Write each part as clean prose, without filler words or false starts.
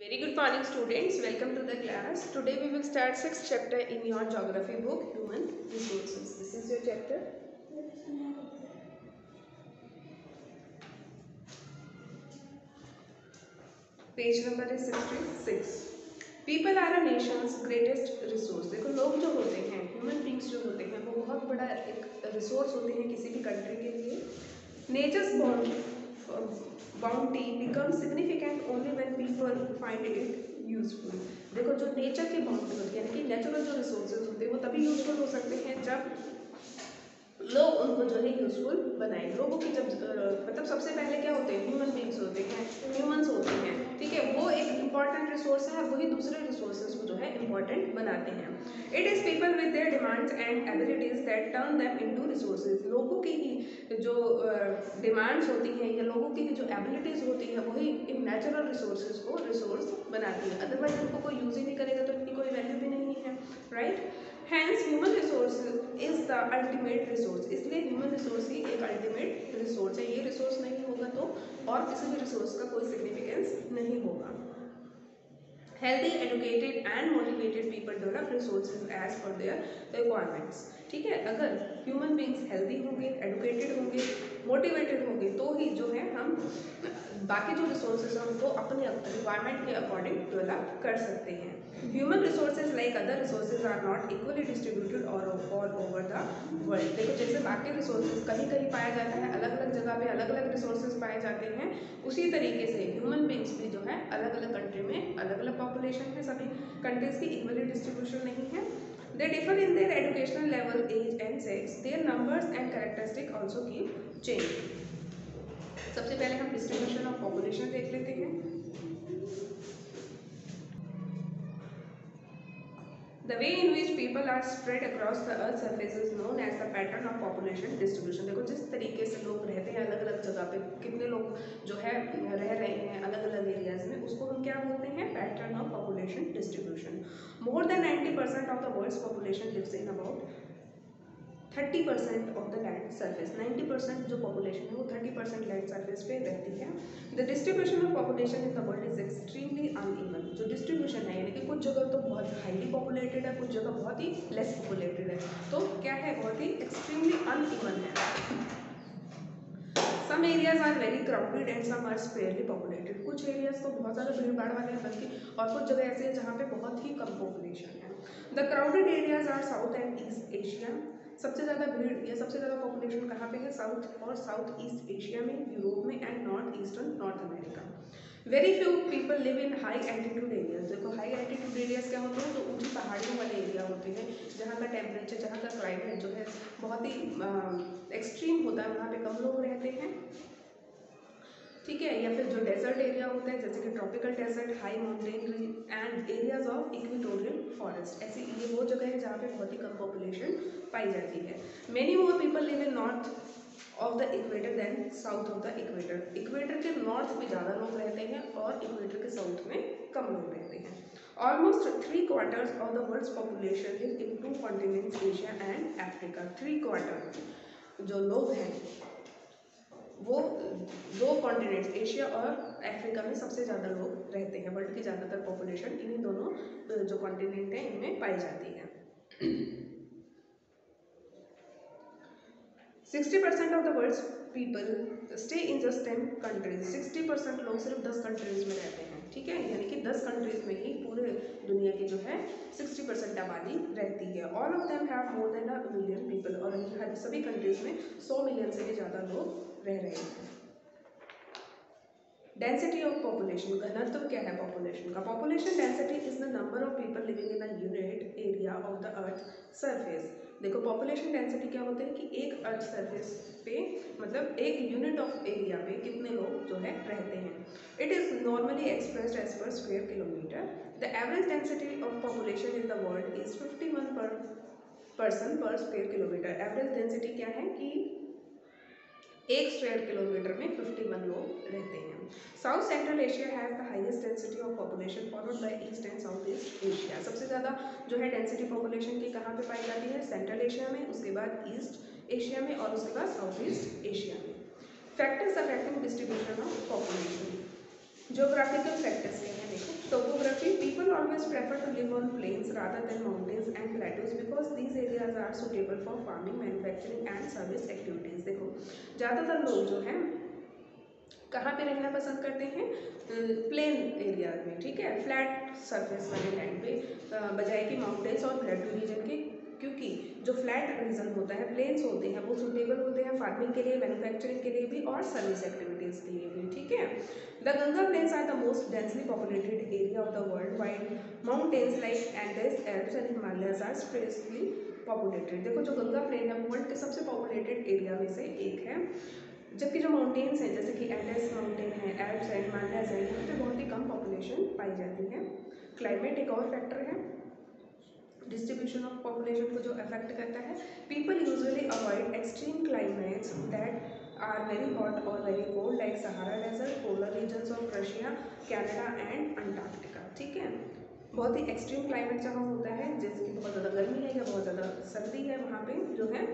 Very good morning students, welcome to the class. Today we will start 6th chapter in your geography book, Human Resources. This is your chapter. Page number is 66. People are a nation's greatest resource. देखो लोग जो होते हैं, human beings जो होते हैं, वो बहुत बड़ा एक रिसोर्स होते हैं किसी भी कंट्री के लिए. Nature's bounty becomes significant only when people find it useful. देखो जो नेचर की बाउंड्री होती है यानी कि नेचुरल जो रिसोर्सेज होते हैं वो तभी यूजफुल हो सकते हैं जब लोग उनको जो है यूजफुल बनाए. लोगों की जब मतलब सबसे पहले क्या होते हैं, ह्यूमन बींग्स होते हैं, ह्यूमंस होते हैं, ठीक है, वो एक इंपॉर्टेंट रिसोर्स है, वही दूसरे रिसोर्सेज को जो है इंपॉर्टेंट बनाते हैं. It is people with their demands and abilities that turn them into resources. लोगों की ही जो डिमांड्स होती हैं या लोगों की जो एबिलिटीज होती है वही इन नेचुरल रिसोर्सेज को रिसोर्स बनाती है. अदरवाइज उनको कोई यूज ही नहीं करेगा तो इनकी कोई वैल्यू भी नहीं है, right. Hence human resource is the ultimate resource. इसलिए human resource ही एक ultimate resource है. ये resource नहीं होगा तो और किसी भी resource का कोई significance नहीं होगा. Healthy, educated and motivated people develop resources as per their requirements. ठीक है, अगर ह्यूमन बींग्स हेल्दी होंगे, एडुकेटेड होंगे, मोटिवेटेड होंगे तो ही जो है हम बाकी जो रिसोर्सेज हैं उनको अपने रिक्वायरमेंट के अकॉर्डिंग डेवलप कर सकते हैं. Human resources like other resources are not equally distributed और ऑल ओवर द वर्ल्ड. देखो जैसे बाकी रिसोर्सेज कहीं कहीं पाया जाता है, अलग अलग जगह पे अलग अलग रिसोर्सेज पाए जाते हैं, उसी तरीके से ह्यूमन बींग्स भी जो है अलग अलग कंट्री में अलग अलग पॉपुलेशन है, सभी कंट्रीज की इक्वली डिस्ट्रीब्यूशन नहीं है. They differ in their educational level, age and sex. Their numbers and characteristics also keep changing. सबसे पहले हम डिस्ट्रीब्यूशन ऑफ पॉपुलेशन देख लेते हैं. The way in which people are spread across the earth's surface is known as the pattern of population distribution. देखो जिस तरीके से लोग रहते हैं अलग अलग जगह पे, कितने लोग जो है रह रहे हैं अलग अलग एरियाज में, उसको हम क्या बोलते हैं, pattern of population distribution. More than 90% of the world's population lives in about 30% of the land surface. 90% जो पॉपुलेशन है वो 30% लैंड सरफेस पे रहती है. The distribution of population in the world is extremely uneven. जो डिस्ट्रीब्यूशन है यानी कि कुछ जगह तो बहुत हाईली पॉपुलेटेड है, कुछ जगह बहुत ही लेस पॉपुलेटेड है, तो क्या है, बहुत ही एक्सट्रीमली अनइवन है. Some areas are very crowded and some are sparsely populated. कुछ एरियाज तो बहुत ज़्यादा भीड़ भाड़ वाले हैं बल्कि, और कुछ जगह ऐसे हैं जहाँ पे बहुत ही कम पॉपुलेशन है. The crowded areas are South and East Asia. सबसे ज़्यादा भीड़ या सबसे ज़्यादा पॉपुलेशन कहाँ पे है, साउथ और साउथ ईस्ट एशिया में, यूरोप में and north eastern north America. Very few people live in high altitude areas. देखो हाई एल्टीट्यूड एरियाज क्या होते हैं, जो ऊंची पहाड़ियों वाले एरिया होते हैं जहाँ का टेम्परेचर, जहाँ का क्लाइमेट जो है बहुत ही एक्सट्रीम होता है, वहाँ पे कम लोग रहते हैं, ठीक है. या फिर जो डेजर्ट एरिया होता है जैसे कि tropical desert, high mountain and areas of equatorial forest, ऐसी ये वो जगह है जहाँ पे बहुत ही कम पॉपुलेशन पाई जाती है. Many more people live in north of the equator than south of the equator. Equator के नॉर्थ में ज़्यादा लोग रहते हैं और इक्वेटर के साउथ में कम लोग रहते हैं. Almost 3/4 of the world's population live in 2 continents, Asia and Africa. 3/4 जो लोग हैं वो 2 कॉन्टिनेंट्स, एशिया और अफ्रीका में सबसे ज़्यादा लोग रहते हैं. वर्ल्ड की ज़्यादातर पॉपुलेशन इन्हीं दोनों जो कॉन्टिनेंट हैं इनमें पाई जाती है. 60% of the world's people stay in just 10 countries. 60% लोग सिर्फ 10 कंट्रीज में रहते हैं, ठीक है, यानी कि 10 कंट्रीज में ही पूरे दुनिया की जो है 60% आबादी रहती है. All of them have more than 1 million people. और इन सभी कंट्रीज में 100 मिलियन से भी ज़्यादा लोग रह रहे हैं. डेंसिटी ऑफ पॉपुलेशन, घनत्व क्या है पॉपुलेशन का. Population density is the number of people living in a unit area of the earth surface. देखो पॉपुलेशन डेंसिटी क्या होते हैं कि एक अर्थ सरफेस पे, मतलब एक यूनिट ऑफ एरिया पे कितने लोग जो है रहते हैं. It is normally expressed as per square kilometre. The average density of population in the world is 51 per person पर स्क्वायर किलोमीटर. एवरेज डेंसिटी क्या है कि एक स्क्वायर किलोमीटर में 51 लोग रहते हैं. South central Asia has the highest density of population followed by east and south east Asia. सबसे ज़्यादा जो है डेंसिटी पॉपुलेशन की कहाँ पे पाई जाती है, सेंट्रल एशिया में, उसके बाद ईस्ट एशिया में और उसके बाद साउथ ईस्ट एशिया में. Factors affecting distribution of population. Geographical factors क्या है देखो, always prefer to live on plains rather than mountains and plateaus because these areas are suitable for farming, manufacturing and service activities। देखो ज़्यादातर लोग जो हैं कहाँ पे रहना पसंद करते हैं, प्लेन एरिया में, ठीक है, फ्लैट सरफेस वाले लैंड पे, बजाय कि माउंटेन्स और प्लेटू रीजन के, क्योंकि जो फ्लैट रीजन होता है, प्लेन्स होते हैं, वो सुटेबल होते हैं फार्मिंग के लिए, मैन्युफैक्चरिंग के लिए भी और सर्विस एक्टिविटीज़ के लिए भी, ठीक है। The Ganga plains are the most densely populated area of the world, while mountains like Andes, Alps and Himalayas are sparsely populated. देखो जो गंगा प्लेन है वर्ल्ड के सबसे पॉपुलेटेड एरिया में से एक है, जबकि जो माउंटेन्स हैं जैसे कि एंडेस माउंटेन है, एल्प्स है, हिमालयस है, यहाँ पे बहुत ही कम पॉपुलेशन पाई जाती है। क्लाइमेट एक और फैक्टर है डिस्ट्रीब्यूशन ऑफ पॉपुलेशन को जो अफेक्ट करता है। People usually avoid extreme climates that are very hot और very cold like Sahara desert, polar regions of Russia, Canada and Antarctica, ठीक है। बहुत ही एक्सट्रीम क्लाइमेट जहाँ होता है, जैसे कि बहुत ज़्यादा गर्मी है या बहुत ज़्यादा सर्दी है, वहाँ पे जो है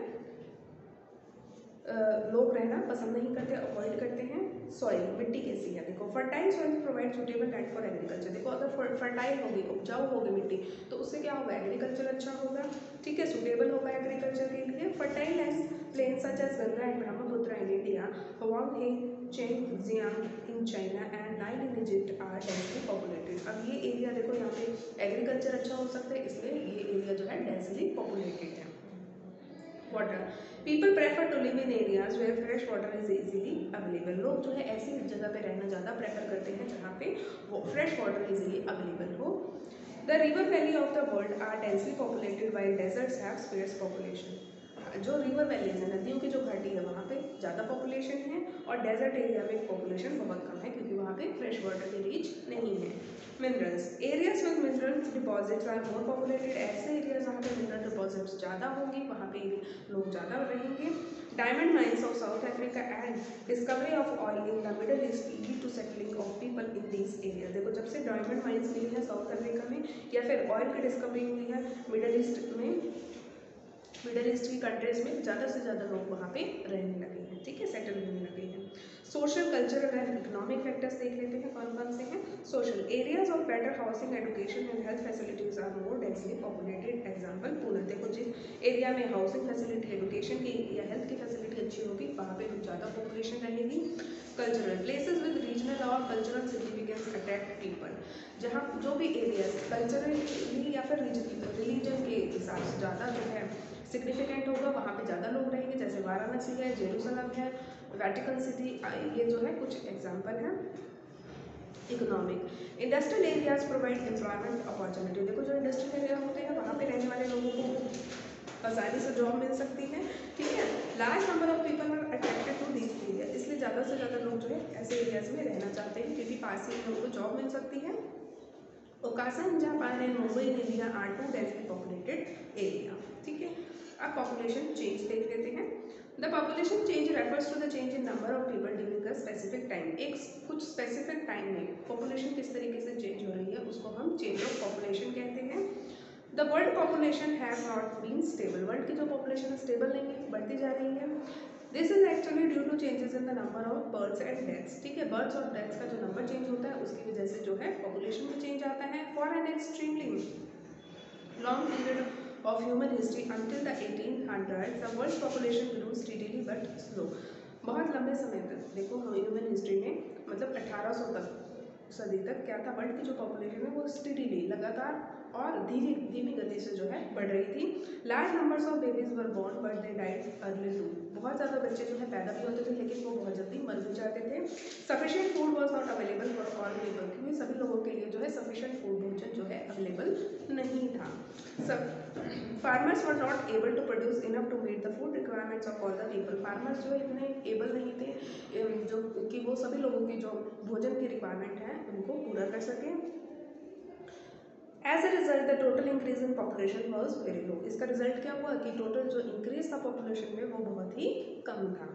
लोग रहना पसंद नहीं करते, अवॉइड करते हैं। सॉइल मिट्टी कैसी है, देखो fertile soil provide suitable land for agriculture. देखो अगर फर्टाइल होगी, उपजाऊ होगी मिट्टी, तो उससे क्या होगा, एग्रीकल्चर अच्छा होगा, ठीक है, सुटेबल होगा एग्रीकल्चर के लिए। Fertile land plain such as Ganga and Brahmaputra in India, Hwang He, Changjiang in China and Nile in Egypt are densely populated. अब ये एरिया देखो यहाँ पे एग्रीकल्चर अच्छा हो सकता है, इसलिए ये एरिया जो है डेंसली पॉपुलेटेड है। Water, people prefer to live in areas where fresh water is easily available. लोग जो है ऐसी जगह पे रहना ज़्यादा प्रेफर करते हैं जहाँ पे वो फ्रेश वाटर इजीली अवेलेबल हो। The river valley of the world are densely populated while deserts have sparse population. जो रिवर वैलीज है, नदियों की जो घाटी है, वहाँ पे ज़्यादा पॉपुलेशन है और डेजर्ट एरिया में पॉपुलेशन बहुत कम है क्योंकि वहाँ पे फ्रेश वाटर की रीच नहीं है। Minerals, areas with minerals deposits are more populated. ऐसे एरियाज जहाँ पे मिनरल डिपॉजिट्स ज़्यादा होंगे वहाँ पे लोग ज़्यादा रहेंगे। Diamond mines of South Africa and discovery of oil in the Middle East lead to settling of people in these area. देखो जब से डायमंड माइंस मिली है साउथ अफ्रीका में या फिर ऑयल की डिस्कवरी हुई है मिडल ईस्ट में, मिडल ईस्ट की कंट्रीज में ज़्यादा से ज़्यादा लोग वहाँ पे रहने लगे हैं, ठीक है, सेटल होने लगे हैं। Social, cultural and economic factors देख लेते हैं कौन कौन से हैं। Social, areas of better housing, education and health facilities are more densely populated. Example Poona, देखो जिस एरिया में हाउसिंग फैसिलिटी, एजुकेशन की या हेल्थ की फैसिलिटी अच्छी होगी वहाँ पे ज़्यादा पॉपुलेशन रहेगी। कल्चरल, प्लेसेज विद रीजनल और कल्चरल सिग्निफिकेंस अट्रैक्ट पीपल। जहाँ जो भी एरियाज कल्चरली या फिर रिलीजन के हिसाब से ज़्यादा जो है सिग्निफिकेंट होगा वहाँ पे ज़्यादा लोग रहेंगे, जैसे वाराणसी है, जेरूसलम है, वेटिकन सिटी, ये जो है कुछ एग्जाम्पल हैं। Economic, industrial areas provide employment opportunity. देखो जो इंडस्ट्रियल एरिया होते हैं वहाँ पे रहने वाले लोगों को आसानी से जॉब मिल सकती है, ठीक है। Large number of people are attracted to this area, इसलिए ज़्यादा से ज़्यादा लोग जो है ऐसे एरियाज में रहना चाहते हैं क्योंकि पास ही लोगों को जॉब मिल सकती है। ओकासन, Japan and Mumbai in India are two densely populated area, ठीक है। अब पॉपुलेशन चेंज देख लेते हैं। The population change refers to the change in number of people during a specific time. एक कुछ स्पेसिफिक टाइम में पॉपुलेशन किस तरीके से चेंज हो रही है उसको हम चेंज ऑफ पॉपुलेशन कहते हैं। The world population have not been stable, world की जो पॉपुलेशन है स्टेबल नहीं है, बढ़ती जा रही है। This is actually due to changes in the number of births and deaths, ठीक है। बर्थ्स और डेथ्स का जो नंबर चेंज होता है उसकी वजह से जो है पॉपुलेशन में चेंज आता है। For an extremely long period of human history until the 1800s the world's population grew steadily but slow। बहुत लंबे समय तक देखो हम ह्यूमन हिस्ट्री में मतलब 1800 तक सदी तक क्या था, वर्ल्ड की जो पॉपुलेशन है वो स्टेडीली लगातार और धीमी गति से जो है बढ़ रही थी। Large numbers of babies were born but they died early too, बहुत ज़्यादा बच्चे जो है पैदा भी होते थे लेकिन वो बहुत जल्दी मर भी जाते थे। Sufficient food was not available for all people, क्योंकि सभी लोगों के लिए जो है सफिशिएंट फूड भोजन जो है अवेलेबल नहीं था। सब farmers were not able to produce enough to meet the food requirements of all the people. Farmers जो इतने एबल नहीं थे जो कि वो सभी लोगों की जो भोजन की रिक्वायरमेंट है उनको पूरा कर सकें। As a result the total increase in population was very low. इसका रिजल्ट क्या हुआ कि टोटल जो इंक्रीज था पॉपुलेशन में वो बहुत ही कम था।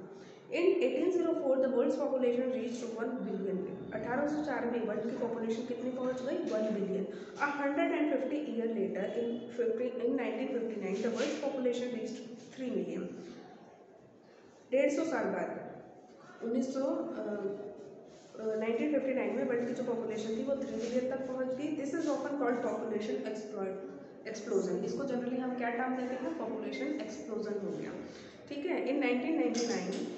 In 1804 the world's population reach to 1 billion. 1804 में वर्ल्ड की पॉपुलेशन कितनी पहुंच गई, 1 billion. 150 year later in 1959 the world's population reach 3 million. 150 साल बाद 1959 में वर्ल्ड की जो पॉपुलेशन थी वो 3 मिलियन तक पहुंच गई। This is often called population explosion. इसको जनरली हम क्या टर्म देते हैं, पॉपुलेशन एक्सप्लोजन हो गया, ठीक है। इन 1999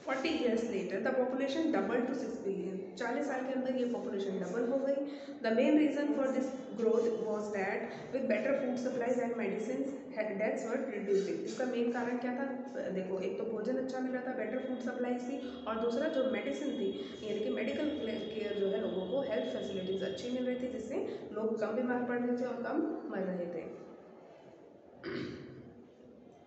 40 years later the population doubled to 6 billion। 40 साल के अंदर ये पॉपुलेशन डबल हो गई। The main reason for this growth was that with better food supplies and medicines deaths were reducing। इसका मेन कारण क्या था, देखो एक तो भोजन अच्छा मिल रहा था, बेटर फूड सप्लाईज थी, और दूसरा जो मेडिसिन थी यानी कि मेडिकल केयर जो है लोगों को हेल्थ फैसिलिटीज अच्छी मिल रही थी, जिससे लोग कम बीमार पड़ रहे थे और कम मर रहे थे।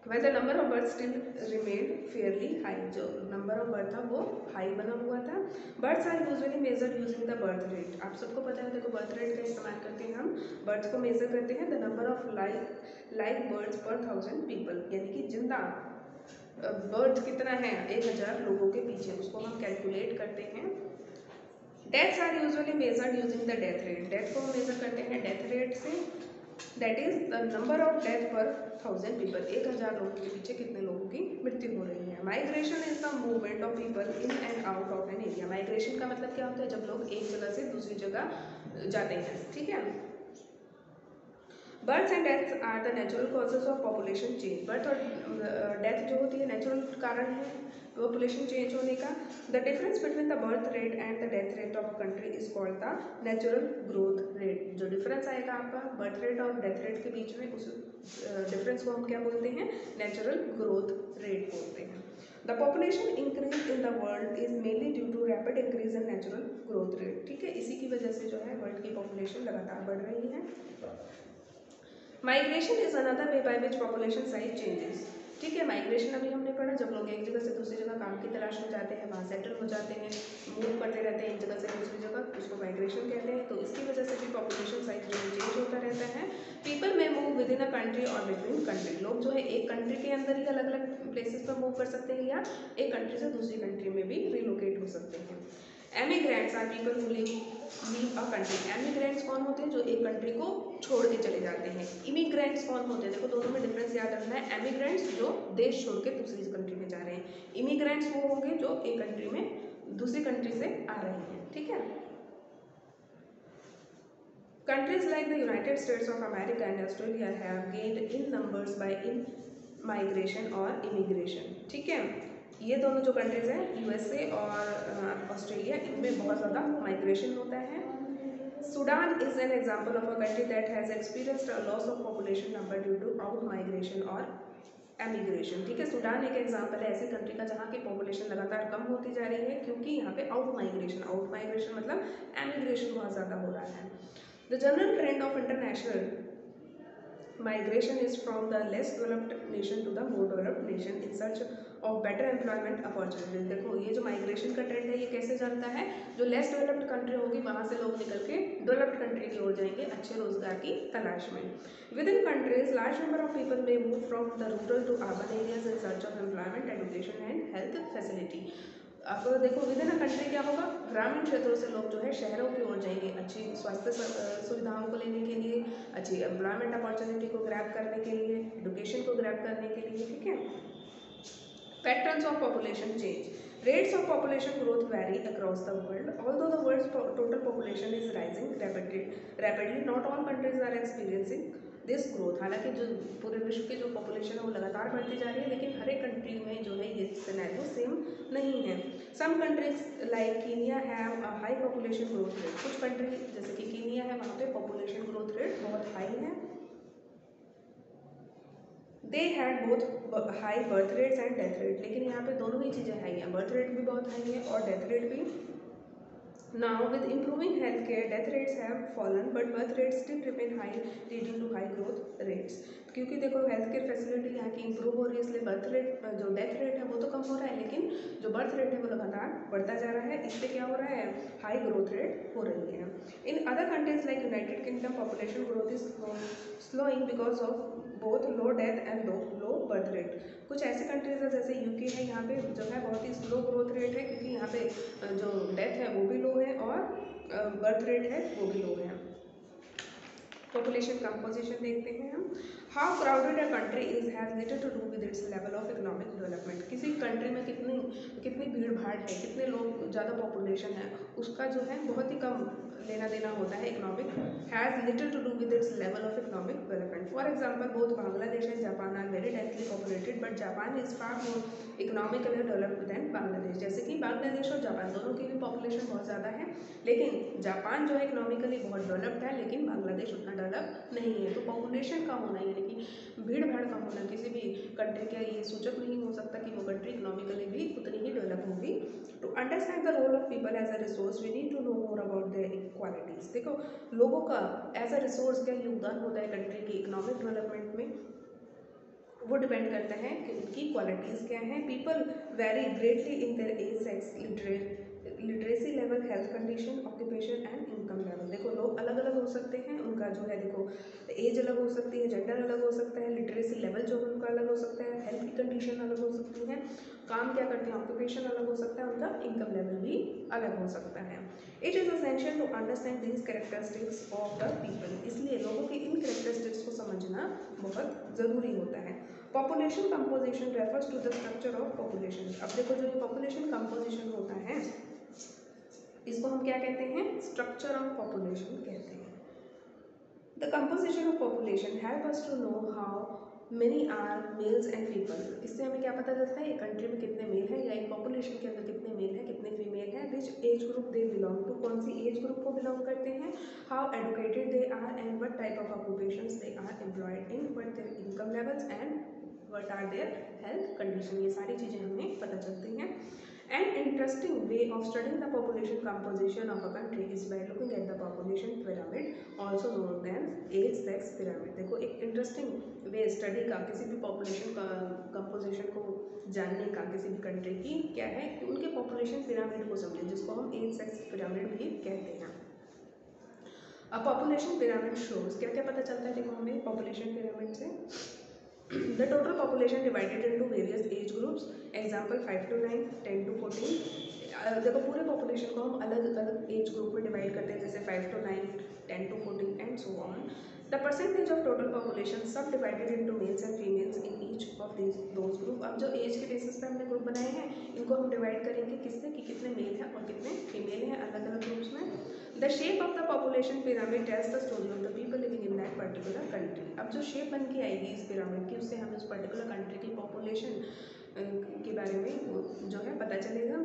When the number of births still remained fairly high, जो नंबर ऑफ बर्थ था वो हाई बना हुआ था। Births are usually measured using the birth rate. आप सबको पता है, देखो बर्थ रेट का इस्तेमाल करते हैं हम, बर्थ को मेजर करते हैं the number of live births per 1000 people, यानी कि जिंदा बर्थ कितना है 1000 लोगों के पीछे, उसको हम कैलकुलेट करते हैं। Deaths are usually measured using the death rate. Death को हम मेजर करते हैं डेथ रेट से, that is the number of death per 1000 people. 1000 लोगों के पीछे कितने लोगों की मृत्यु हो रही है। Migration is the movement of people in and out of an area. Migration का मतलब क्या होता है, जब लोग एक जगह से दूसरी जगह जाते हैं, ठीक है। Birth and death are the natural causes of population change. Birth और डेथ जो होती है नेचुरल कारण है पॉपुलेशन चेंज होने का। The difference between the birth rate and the death rate of a country is called the natural growth rate. जो difference आएगा आपका बर्थ रेट और डेथ रेट के बीच में, उस डिफरेंस को हम क्या बोलते हैं, नेचुरल ग्रोथ रेट बोलते हैं। The population increase in the world is mainly due to rapid increase in natural growth rate, ठीक है। इसी की वजह से जो है वर्ल्ड की पॉपुलेशन लगातार बढ़ रही है। Migration is another way by which population size changes, ठीक है। माइग्रेशन अभी हमने पढ़ा, जब लोग एक जगह से दूसरी जगह काम की तलाश में जाते हैं, वहाँ सेटल हो जाते हैं, मूव करते रहते हैं एक जगह से दूसरी जगह, उसको माइग्रेशन कहते हैं। तो इसकी वजह से भी पॉपुलेशन साइज जो है चेंज होता रहता है। पीपल में move with in a country और बिटवीन कंट्री। लोग जो है एक कंट्री के अंदर ही अलग अलग प्लेसेस पर मूव कर सकते हैं, या एक कंट्री से दूसरी कंट्री में भी रिलोकेट हो सकते हैं। Emigrants are people who leave a country. Emigrants कौन होते हैं, जो एक कंट्री को छोड़ के चले जाते हैं। इमिग्रेंट्स कौन होते हैं, देखो दोनों में डिफरेंस याद रखना है। एमिग्रेंट्स जो देश छोड़ के दूसरी कंट्री में जा रहे हैं, इमिग्रेंट्स वो होंगे जो एक कंट्री में दूसरी कंट्री से आ रहे हैं, ठीक है। Countries like the United States of America and Australia have gained in numbers by in migration or immigration, ठीक है। ये दोनों जो कंट्रीज हैं यूएसए और ऑस्ट्रेलिया, इनमें बहुत ज़्यादा माइग्रेशन होता है। Sudan is an example of a country that has experienced a loss of population number due to out migration और एमिग्रेशन, ठीक है। सूडान एक एग्जाम्पल है ऐसी कंट्री का जहाँ की पॉपुलेशन लगातार कम होती जा रही है, क्योंकि यहाँ पे आउट माइग्रेशन मतलब एमिग्रेशन बहुत ज़्यादा हो रहा है। The general trend of international migration is from the less developed nation to the more developed nation in search of better employment opportunities। देखो ये जो माइग्रेशन का ट्रेंड है ये कैसे चलता है, जो लेस डेवलप्ड कंट्री होगी वहाँ से लोग निकल के डेवलप्ड कंट्री की ओर जाएंगे अच्छे रोजगार की तलाश में। With in countries large number of people may move from the rural to urban areas in search of employment, education and health facility. अब देखो विद इन अ कंट्री क्या होगा, ग्रामीण क्षेत्रों से लोग जो है शहरों की ओर जाएंगे अच्छी स्वास्थ्य सुविधाओं को लेने के लिए, अच्छी एम्प्लॉयमेंट अपॉर्चुनिटी को ग्रैब करने के लिए, एडुकेशन को ग्रैब करने के लिए, ठीक है। Patterns of population change. Rates of population growth vary across the world. Although the world's total population is rising rapidly, not all countries are experiencing this growth। हालांकि जो पूरे विश्व की जो पॉपुलेशन है वो लगातार बढ़ती जा रही है, लेकिन हर एक कंट्री में जो है ये सिनेरियो सेम नहीं है। Some countries like Kenya have a high population growth rate। कुछ कंट्री जैसे कि कीनिया है, वहाँ पे पॉपुलेशन ग्रोथ रेट बहुत हाई है। They had both high birth rates and death rate, लेकिन यहाँ पे दोनों ही चीज़ें हाई हैं, बर्थ रेट भी बहुत हाई है और डेथ रेट भी। Now with improving healthcare, death rates have fallen, but birth rates still remain high, leading to high growth rates। क्योंकि देखो हेल्थ केयर फैसिलिटी यहाँ की इंप्रूव हो रही है, इसलिए बर्थ रेट जो डेथ रेट है वो तो कम हो रहा है, लेकिन जो बर्थ रेट है वो लगातार बढ़ता जा रहा है। इससे क्या हो रहा है, हाई ग्रोथ रेट हो रही है। In other countries like United kingdom population growth is slowing because of both low death and low birth rate. कुछ ऐसे कंट्रीज है जैसे यूके है, यहाँ पे जो है बहुत ही स्लो ग्रोथ रेट है, क्योंकि यहाँ पे जो डेथ है वो भी लो है और बर्थ रेट है वो भी लो है। पॉपुलेशन कंपोजिशन देखते हैं हम। How crowded a country is has little to do with its level of economic development. किसी कंट्री में कितनी भीड़ भाड़ है, कितने लोग ज़्यादा पॉपुलेशन है, उसका जो है बहुत ही कम लेना देना होता है economic, has little to do with its level of economic development. For example both Bangladesh and Japan are very densely populated but Japan is far more economically developed than Bangladesh. जैसे कि बांग्लादेश और जापान दोनों की भी पॉपुलेशन बहुत ज़्यादा है, लेकिन जापान जो है इकोनॉमिकली बहुत डेवलप्ड है, लेकिन बांग्लादेश उतना डेवलप नहीं है। तो पॉपुलेशन कम होना यानी कि भीड़ भाड़ कम होना किसी भी कंट्री का ये सूचक नहीं हो सकता कि वो कंट्री इकोनॉमिकली भी उतनी ही डेवलप होगी। To understand the role of people as a resource we need to know more about their qualities. देखो लोगों का एज अ रिसोर्स क्या योगदान होता है कंट्री की इकोनॉमिक डेवलपमेंट में, वो डिपेंड करता है कि उनकी क्वालिटीज़ क्या हैं। People vary greatly in their age, sex, literacy level, health condition, occupation and income level. देखो लोग अलग अलग हो सकते हैं, उनका जो है देखो एज अलग हो सकती है, जेंडर अलग हो सकता है, लिटरेसी लेवल जो है उनका अलग हो सकता है, हेल्थ की कंडीशन अलग हो सकती है, काम क्या करते हैं ऑक्यूपेशन अलग हो सकता है, उनका इनकम लेवल भी अलग हो सकता है। It is essential to understand these characteristics of the people. इसलिए लोगों के इन कैरेक्टरिस्टिक्स को समझना बहुत ज़रूरी होता है। Population composition refers to the structure of population. अब देखो जो ये पॉपुलेशन कंपोजिशन होता है इसको हम क्या कहते हैं, स्ट्रक्चर ऑफ पॉपुलेशन कहते हैं। The composition of population help us to know how many are males and people. इससे हमें क्या पता चलता है एक कंट्री में कितने मेल हैं या एक पॉपुलेशन के अंदर कितने मेल हैं कितने फीमेल हैं, which age group they belong to, कौन सी एज ग्रुप को बिलोंग करते हैं, how educated they are and what type of occupations they are employed in, what their income levels and what are their health condition. ये सारी चीज़ें हमें पता चलती हैं। An interesting way of studying the population composition of a country is by looking at the population pyramid, also known as age sex pyramid। देखो एक interesting way study का किसी भी पॉपुलेशन का कंपोजिशन को जानने का किसी भी कंट्री की क्या है कि उनके पॉपुलेशन पिरामिड को समझें, जिसको हम एज सेक्स पिरामिड भी कहते हैं। अब पॉपुलेशन पिरामिड शोज क्या क्या पता चलता है देखो हमें पॉपुलेशन पिरामिड से। The total population divided into various age groups, example 5 to 9, 10 to 14। देखो पूरे पॉपुलेशन को हम अलग अलग एज ग्रुप में डिवाइड करते हैं, जैसे 5 to 9, 10 to 14 and so on. The percentage of total population subdivided into males and females in each of those group. अब जो एज के बेसिस पे हमने ग्रुप बनाए हैं इनको हम डिवाइड करेंगे किससे कि कितने मेल हैं और कितने फीमेल हैं अलग अलग ग्रुप्स में। The shape of the population pyramid tells the story of the people living in that particular country. अब जो शेप बन के आएगी इस पिरामिड की उससे हमें उस पर्टिकुलर कंट्री की पॉपुलेशन के बारे में जो है पता चलेगा।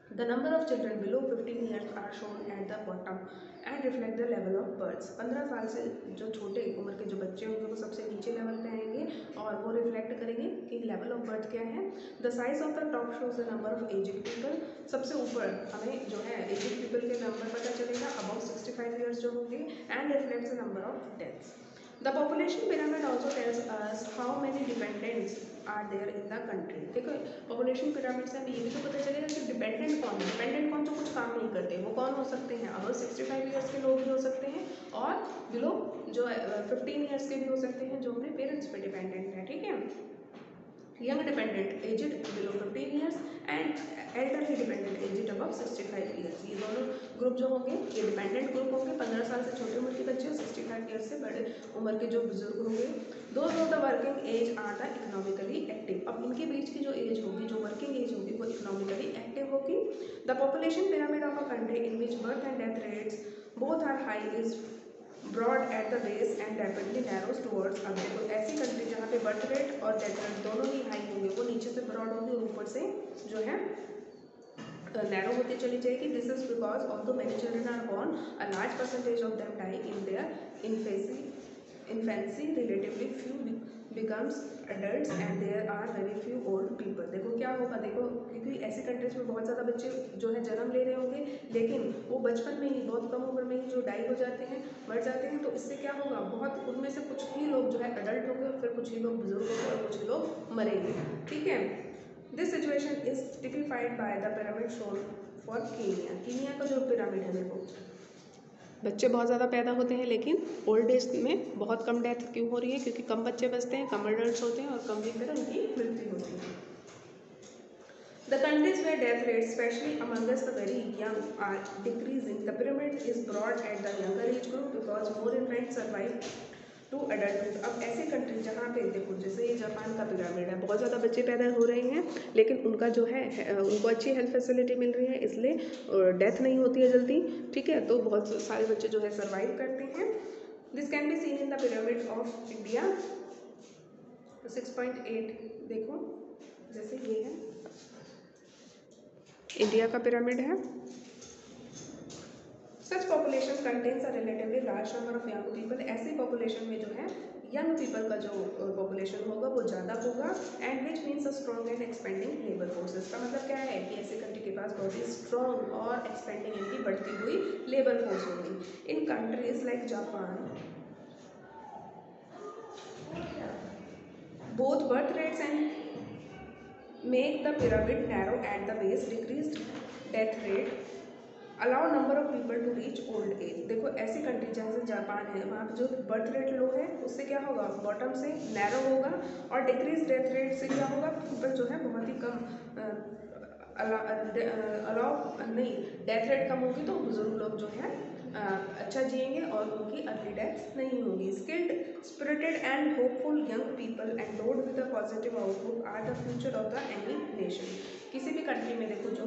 The number of children below 15 years are shown at the bottom and reflect the level of births। 15 साल से जो छोटे उम्र के जो बच्चे होंगे वो सबसे नीचे लेवल पे आएंगे और वो रिफ्लेक्ट करेंगे कि लेवल ऑफ बर्थ क्या है। The size of the top shows the number of aged people. सबसे ऊपर हमें जो है एज्ड पीपल के नंबर पता चलेगा अबाउट 65 ईयर्स जो होंगे and reflects the number of deaths. The population pyramid also tells us how many dependents are there in the country. देखो पॉपुलेशन पिरामिड से हमें ये भी तो पता चलेगा कि डिपेंडेंट कौन है। डिपेंडेंट कौन जो कुछ काम नहीं करते वो कौन हो सकते हैं, अगर 65 ईयर्स के लोग भी हो सकते हैं और बिलो जो 15 ईयर्स के भी हो सकते हैं जो अपने पेरेंट्स पे डिपेंडेंट है। ठीक है, young dependent aged below 15 years and elderly dependent aged above 65 years. ये दोनों ग्रुप जो होंगे ये डिपेंडेंट ग्रुप होंगे, 15 साल से छोटी उम्र के बच्चे और 65 ईयर्स से बड़े उम्र के जो बुजुर्ग होंगे। Those of the working age are the economically active. अब इनके बीच की जो एज होगी जो वर्किंग एज होगी वो इकोनॉमिकली एक्टिव होगी। The population pyramid of a country in which birth and death rates both are high is broad at the base and rapidly narrows towards. अब देखो ऐसी कंट्री जहाँ पे बर्थ रेट और death rate दोनों ही high होंगे वो नीचे से ब्रॉड होंगे और ऊपर से जो है नैरो होती चली जाएगी। This is because although many children are born a large percentage of them die in their infancy, relatively few becomes adults and there are very few old people। देखो क्या होगा, देखो क्योंकि ऐसी कंट्रीज में बहुत ज़्यादा बच्चे जो है जन्म ले रहे होंगे लेकिन वो बचपन में ही बहुत कम उम्र में ही जो डाई हो जाते हैं मर जाते हैं। तो इससे क्या होगा, बहुत उनमें से कुछ ही लोग जो है अडल्ट होंगे और फिर कुछ ही लोग बुजुर्ग होंगे और कुछ ही लोग मरेंगे। ठीक है, this situation is typified by the pyramid shown for Kenya. Kenya का जो पिरामिड है देखो बच्चे बहुत ज़्यादा पैदा होते हैं लेकिन ओल्ड एज में बहुत कम डेथ क्यों हो रही है, क्योंकि कम बच्चे बचते हैं, कम अडल्ट होते हैं और कम ही फिर उनकी मृत्यु होती है। The countries where death rates, especially amongst the very young, are decreasing. The pyramid is broad at the younger age group because more infants survive to adulthood. अब ऐसे कंट्री जहाँ पे देखो, जैसे ये जापान का पिरामिड है, बहुत ज़्यादा बच्चे पैदा हो रहे हैं, लेकिन उनका जो है उनको अच्छी हेल्थ फैसिलिटी मिल रही है, इसलिए डेथ नहीं होती है जल्दी, ठीक है। तो बहुत सारे बच्चे जो है सर्वाइव करते हैं। This can be seen in the pyramid of India 6.8। देखो जैसे ये है इंडिया का पिरामिड है। Such population contains a relatively large number of young people. ऐसी पॉपुलेशन में जो है यंग पीपल का जो पॉपुलेशन होगा वो ज़्यादा होगा, and which means a strong and expanding labour force. इसका मतलब क्या है कि ऐसे कंट्री के पास बहुत ही स्ट्रॉन्ग और एक्सपेंडिंग इनकी बढ़ती हुई लेबर फोर्स होगी। In countries like Japan both birth rates and make the pyramid narrow at the base, decreased death rate, allow number of people to reach old age। देखो ऐसी country जैसे Japan है, वहाँ पे जो बर्थ रेट लो है उससे क्या होगा, बॉटम से नैरो होगा, और डिक्रीज डेथ रेट से क्या होगा, पीपल जो है बहुत ही कम अलाउ नहीं, डेथ रेट कम होगी तो बुजुर्ग लोग जो है अच्छा जिएंगे और उनकी अर्ली डेथ नहीं होगी। Skilled, spirited and hopeful young people endowed with a positive outlook are the future of the any nation. किसी भी कंट्री में देखो जो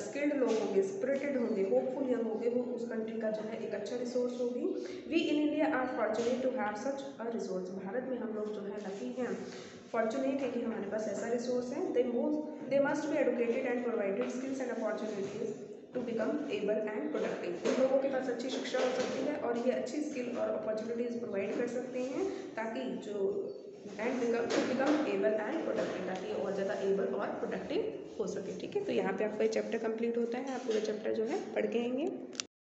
स्किल्ड लोग होंगे, स्पिरिटेड होंगे, होपफुल यंग होंगे, वो उस कंट्री का जो है एक अच्छा रिसोर्स होगी। We in India are fortunate to have such a resource. Bharat में हम लोग जो है लकी हैं, फॉर्चुनेट है कि हमारे पास ऐसा रिसोर्स है। They must be educated and provided skills and opportunities to become able and productive. इन लोगों के पास अच्छी शिक्षा हो सकती है और ये अच्छी स्किल और अपॉर्चुनिटीज़ प्रोवाइड कर सकते हैं, ताकि जो and become able and productive, ताकि और ज़्यादा एबल और प्रोडक्टिव हो सके, ठीक है। तो यहाँ पे आपका ये चैप्टर कंप्लीट होता है, आप पूरा चैप्टर जो है पढ़ के आएंगे।